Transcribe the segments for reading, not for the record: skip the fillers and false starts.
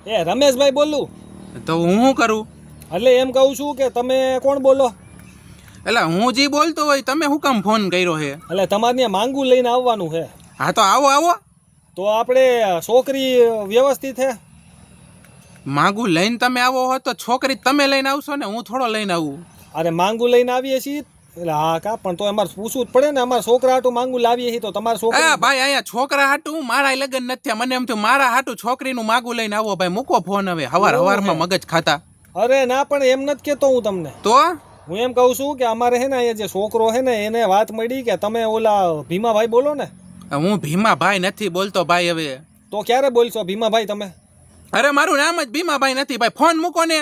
એ રમેશભાઈ બોલું. તો હું શું કરું? એટલે એમ કહું છું કે તમે કોણ બોલો? એટલે હું જે બોલતો હોય તમે શું કામ ફોન કર્યો છે? એટલે તમારે ત્યાં માંગુ લઈને આવવાનું છે. હા તો આવો આવો. તો આપણે છોકરી વ્યવસ્થિત છે? માગું લઈને તમે આવો હો તો છોકરી તમે લઈને આવશો ને, હું થોડો લઈને આવું. અરે માંગુ લઈને આવીએ છીએ એટલે હા કા, પણ તો અમારે પૂછવું જ પડે ને. અમારે છોકરા હાટું માંગુ લાવીએ છીએ તો તમારે છોકરી. હા ભાઈ, અહીંયા છોકરા હાટું મારા લગ્ન નથી થયા. મને એમ થયું મારા હાટું છોકરીનું માગું લઈને આવો. ભાઈ મૂકો ફોન હવે, હવારમાં મગજ ખાતા. અરે ના, પણ એમ નથી કેતો હું તમને. તો હું એમ કહું છું કે અમારે હે ને અહીંયા જે છોકરો હે ને એને વાત મળી કે તમે ઓલા ભીમાભાઈ બોલો ને. હું ભીમાભાઈ નથી બોલતો ભાઈ. હવે તો ક્યારે બોલશો ભીમાભાઈ તમે? અરે મારું નામ જ ભીમાભાઈ નથી ભાઈ. ફોન મૂકો ને.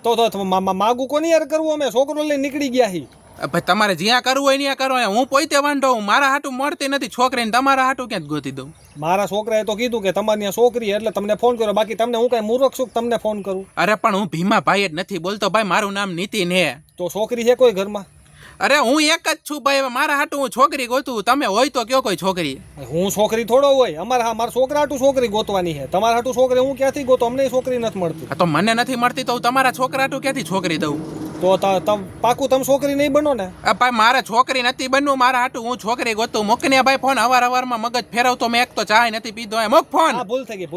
તો માગું કોની યાર કરવું? અમે છોકરો લઈને નીકળી ગયા છીએ. ભાઈ તમારે જ્યાં કરવું હોય ત્યાં કરો. હું પોતે વાંધો હું. મારા હાટું મળતી નથી છોકરીને, તમારા હાટું ક્યાં ગોતી દઉં? મારા છોકરાએ તો કીધું કે તમારી ત્યાં છોકરી એટલે તમને ફોન કર્યો. બાકી તમને હું કઈ મૂર્ખ છું તમને ફોન કરું? અરે પણ હું ભીમાભાઈ જ નથી બોલતો ભાઈ. મારું નામ નીતિન હે. તો છોકરી છે કોઈ ઘરમાં? અરે હું એક જ છું ભાઈ. હવે મારા હાટું હું છોકરી ગોતું. તમે હોય તો કયો કોઈ છોકરી. હું છોકરી થોડો હોય. મારા છોકરા હાટું છોકરી ગોતવાની છે. તમારા હાટું છોકરી હું ક્યાંથી ગોતો? અમને છોકરી નથી મળતી. તો મને નથી મળતી તો હું તમારા છોકરા હાટું ક્યાંથી છોકરી દઉં? તો પાકું તમે છોકરી નહીં બનો ને? ભાઈ મારે છોકરી નથી બનવું. મારા હાટું હું છોકરી ગોતું. મોકને ભાઈ ફોન. હવારમાં મગજ ફેરવતો મેં એક તો ચા નથી પીધો. Mock phone. ભૂલ થઈ ગઈ.